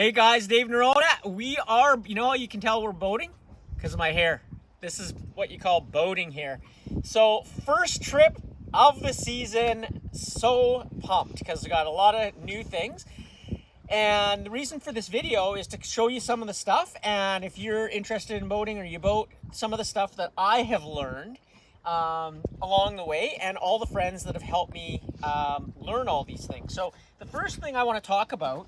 Hey guys, Dave Norona. We are, you know how you can tell we're boating? Because of my hair. This is what you call boating here. So, first trip of the season, so pumped because we got a lot of new things. And the reason for this video is to show you some of the stuff. And if you're interested in boating or you boat, some of the stuff that I have learned along the way and all the friends that have helped me learn all these things. So the first thing I want to talk about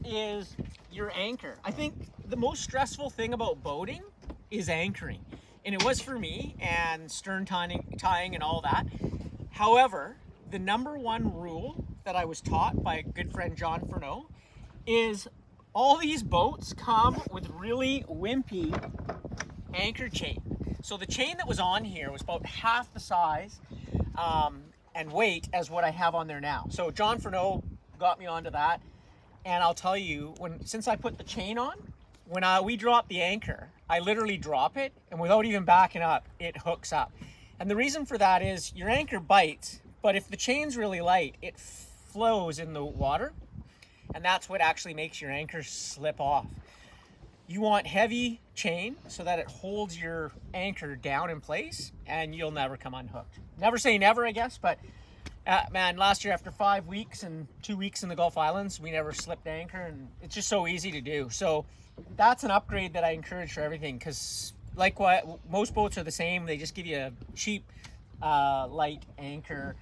is your anchor. I think the most stressful thing about boating is anchoring. And it was for me, and stern tying and all that. However, the number one rule that I was taught by a good friend, John Furneaux, is all these boats come with really wimpy anchor chain. So the chain that was on here was about half the size and weight as what I have on there now. So John Furneaux got me onto that. And I'll tell you, since I put the chain on, when we drop the anchor, I literally drop it, and without even backing up, it hooks up. And the reason for that is your anchor bites, but if the chain's really light, it flows in the water, and that's what actually makes your anchor slip off. You want heavy chain so that it holds your anchor down in place, and you'll never come unhooked. Never say never, I guess, but man, last year after 5 weeks and 2 weeks in the Gulf Islands, we never slipped anchor, and it's just so easy to do. So that's an upgrade that I encourage for everything, because like what most boats are the same, they just give you a cheap light anchor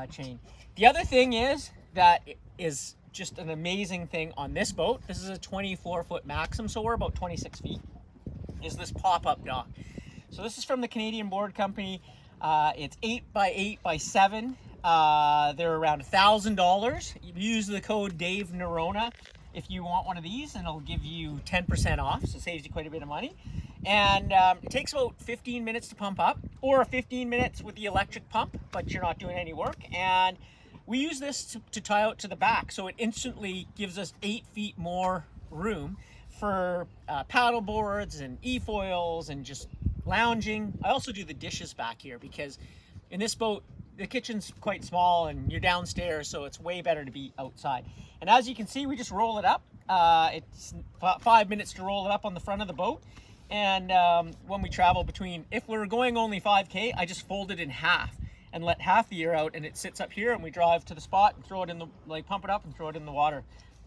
chain. The other thing is that is just an amazing thing on this boat. This is a 24-foot Maxim, so we're about 26 feet, is this pop-up dock. So this is from the Canadian Board Company. It's 8 by 8 by 7. They're around $1,000. You use the code Dave Norona if you want one of these, and it'll give you 10% off, so it saves you quite a bit of money. And it takes about 15 minutes to pump up, or 15 minutes with the electric pump, but you're not doing any work. And we use this to tie out to the back, so it instantly gives us 8 feet more room for paddle boards and e-foils and just lounging. I also do the dishes back here because in this boat, the kitchen's quite small and you're downstairs, so it's way better to be outside. And as you can see, we just roll it up. It's 5 minutes to roll it up on the front of the boat. And when we travel if we're going only 5K, I just fold it in half and let half the air out, and it sits up here, and we drive to the spot and throw it in pump it up and throw it in the water.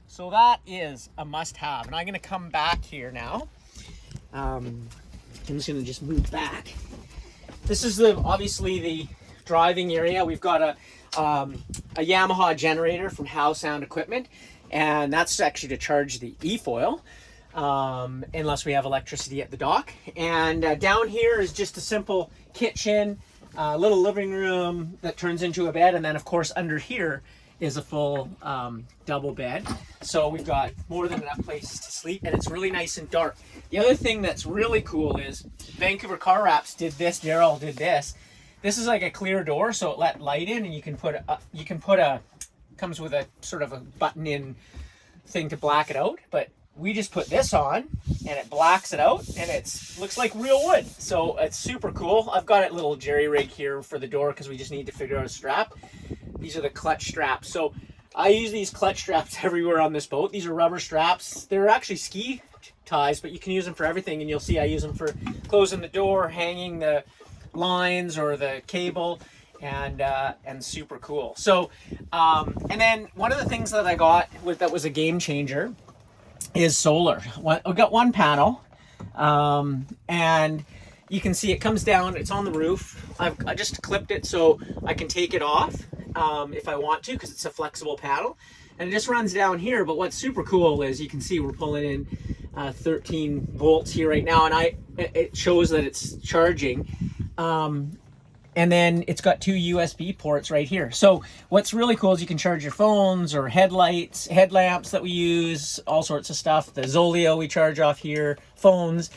So that is a must-have. And I'm gonna come back here now. I'm just gonna move back. This is obviously the driving area. We've got a Yamaha generator from Howe Sound Equipment, and that's actually to charge the e-foil, unless we have electricity at the dock. And down here is just a simple kitchen, little living room that turns into a bed, and then of course under here is a full double bed. So we've got more than enough places to sleep, and it's really nice and dark. The other thing that's really cool is Vancouver Car Wraps did this, Daryl did this. This is like a clear door, so it let light in, and you can put comes with a sort of a button-in thing to black it out. But we just put this on, and it blacks it out, and looks like real wood. So it's super cool. I've got a little jerry rig here for the door because we just need to figure out a strap. These are the clutch straps. So I use these clutch straps everywhere on this boat. These are rubber straps. They're actually ski ties, but you can use them for everything, and you'll see I use them for closing the door, hanging the lines or the cable, and super cool. So and then one of the things that I got that was a game changer is solar. I got one panel, and you can see it comes down. It's on the roof. I just clipped it so I can take it off if I want to, because it's a flexible panel, and it just runs down here. But what's super cool is you can see we're pulling in 13 volts here right now, and it shows that it's charging. And then it's got 2 USB ports right here. So what's really cool is you can charge your phones or headlights, headlamps that we use, all sorts of stuff. The Zoleo we charge off here, phones.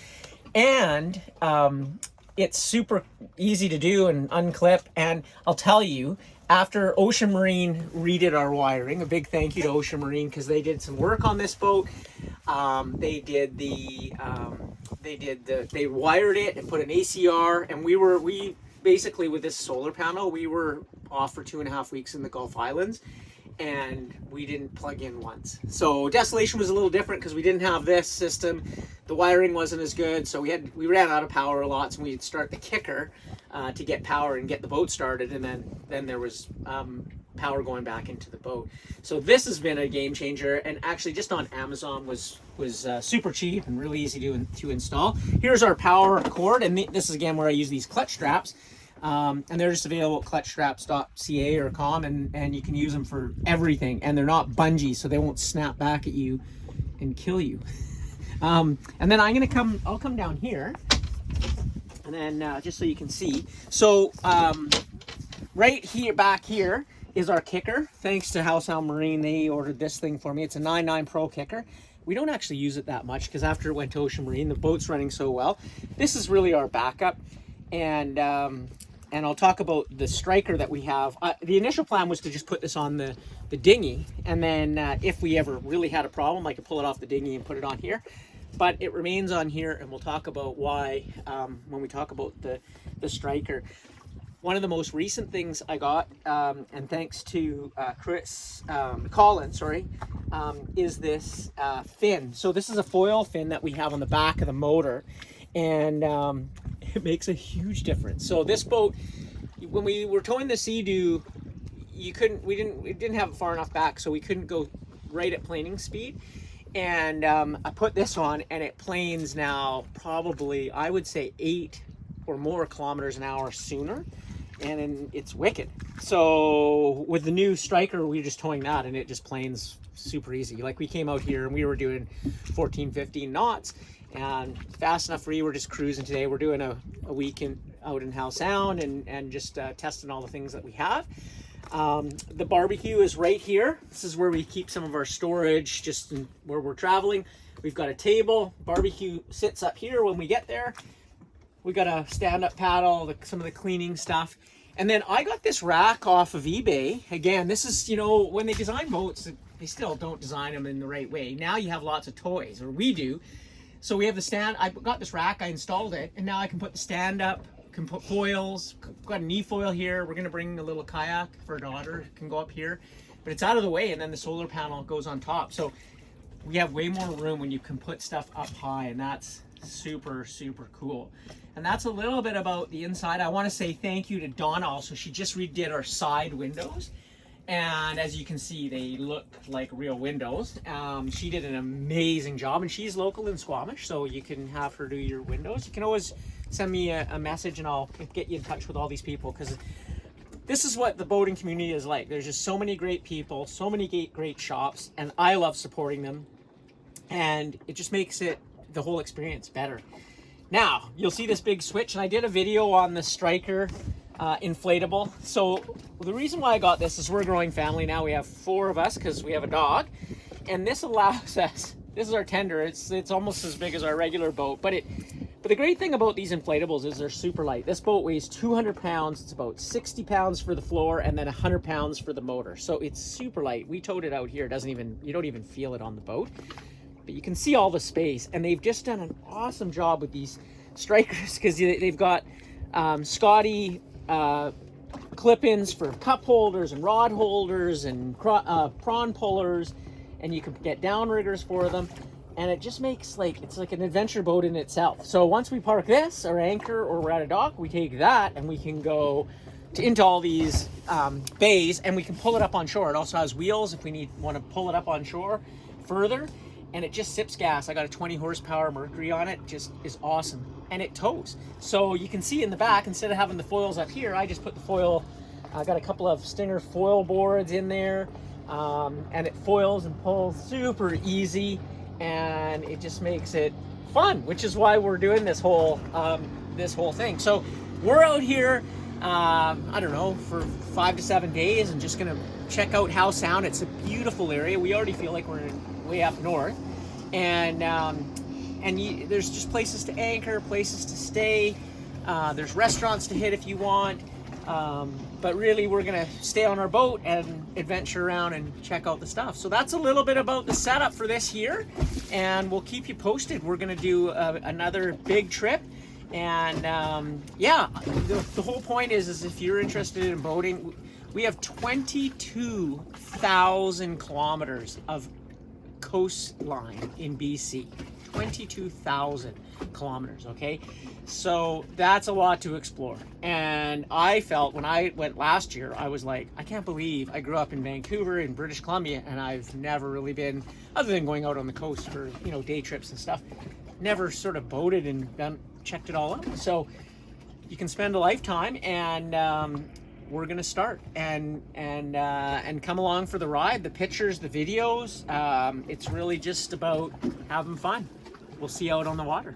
And it's super easy to do and unclip. And I'll tell you, after Ocean Marine redid our wiring, a big thank you to Ocean Marine, because they did some work on this boat. They wired it and put an ACR, and we basically, with this solar panel, we were off for 2.5 weeks in the Gulf Islands, and we didn't plug in once. So Desolation was a little different because we didn't have this system. The wiring wasn't as good, so we ran out of power a lot, so we'd start the kicker to get power and get the boat started, and then there was power going back into the boat. So this has been a game changer, and actually just on Amazon was super cheap and really easy to install. Here's our power cord, and this is again where I use these clutch straps. And they're just available at clutchstraps.ca or com, and you can use them for everything, and they're not bungee, so they won't snap back at you and kill you. And then I'll come down here, and then just so you can see. So right here, back here is our kicker. Thanks to Househound Marine, they ordered this thing for me. It's a 9.9 Pro kicker. We don't actually use it that much because after it went to Ocean Marine, the boat's running so well. This is really our backup. And I'll talk about the striker that we have. The initial plan was to just put this on the dinghy, and then if we ever really had a problem, I could pull it off the dinghy and put it on here. But it remains on here, and we'll talk about why when we talk about the striker. One of the most recent things I got, and thanks to Colin, is this fin. So this is a foil fin that we have on the back of the motor, and it makes a huge difference. So this boat, when we were towing the Sea-Doo, we didn't have it far enough back, so we couldn't go right at planing speed. And I put this on, and it planes now probably, I would say, 8 or more kilometers an hour sooner, and it's wicked. So with the new striker, we were just towing that, and it just planes super easy. Like we came out here and we were doing 14, 15 knots, and fast enough for you. We're just cruising today. We're doing a week out in Howe Sound and just testing all the things that we have. The barbecue is right here. This is where we keep some of our storage, just where we're traveling. We've got a table. Barbecue sits up here when we get there. We got a stand-up paddle, some of the cleaning stuff. And then I got this rack off of eBay. Again, this is, when they design boats, they still don't design them in the right way. Now you have lots of toys, or we do. So we have the stand. I got this rack, I installed it, and now I can put the stand up, can put foils, got a knee foil here. We're gonna bring a little kayak for a daughter, can go up here, but it's out of the way, and then the solar panel goes on top. So we have way more room when you can put stuff up high, and that's super, super cool. And that's a little bit about the inside. I wanna say thank you to Donna also. She just redid our side windows. And as you can see, they look like real windows. She did an amazing job, and she's local in Squamish, so you can have her do your windows. You can always send me a message, and I'll get you in touch with all these people, because this is what the boating community is like. There's just so many great people, so many great shops, and I love supporting them, and it just makes the whole experience better. Now, you'll see this big switch, and I did a video on the Striker inflatable. So the reason why I got this is we're a growing family now. We have 4 of us because we have a dog, and this allows us, this is our tender, it's almost as big as our regular boat, but the great thing about these inflatables is they're super light. This boat weighs 200 pounds. It's about 60 pounds for the floor, and then 100 pounds for the motor. So it's super light. We towed it out here. You don't even feel it on the boat, but you can see all the space, and they've just done an awesome job with these Strikers, because they've got Scotty clip-ins for cup holders and rod holders and prawn pullers, and you can get downriggers for them, and it just makes it's like an adventure boat in itself. So once we park this or anchor or we're at a dock, we take that and we can go into all these bays, and we can pull it up on shore. It also has wheels if we want to pull it up on shore further, and it just sips gas. I got a 20 horsepower Mercury on it. Just is awesome, and it tows. So you can see in the back, instead of having the foils up here, I just put the foil. I got a couple of Stinger foil boards in there, and it foils and pulls super easy, and it just makes it fun, which is why we're doing this whole thing. So we're out here, I don't know, for 5 to 7 days, and just gonna check out Howe Sound. It's a beautiful area. We already feel like we're way up north, and there's just places to anchor, places to stay. There's restaurants to hit if you want. But really, we're gonna stay on our boat and adventure around and check out the stuff. So that's a little bit about the setup for this year, and we'll keep you posted. We're gonna do another big trip, and yeah, the whole point is if you're interested in boating, We have 22,000 kilometers of coastline in BC. 22,000 kilometers, okay? So that's a lot to explore. And I felt when I went last year, I was like, I can't believe I grew up in Vancouver in British Columbia, and I've never really been, other than going out on the coast for, you know, day trips and stuff, never sort of boated and checked it all out. So you can spend a lifetime, and we're gonna start and come along for the ride. The pictures, the videos, it's really just about having fun. We'll see you out on the water.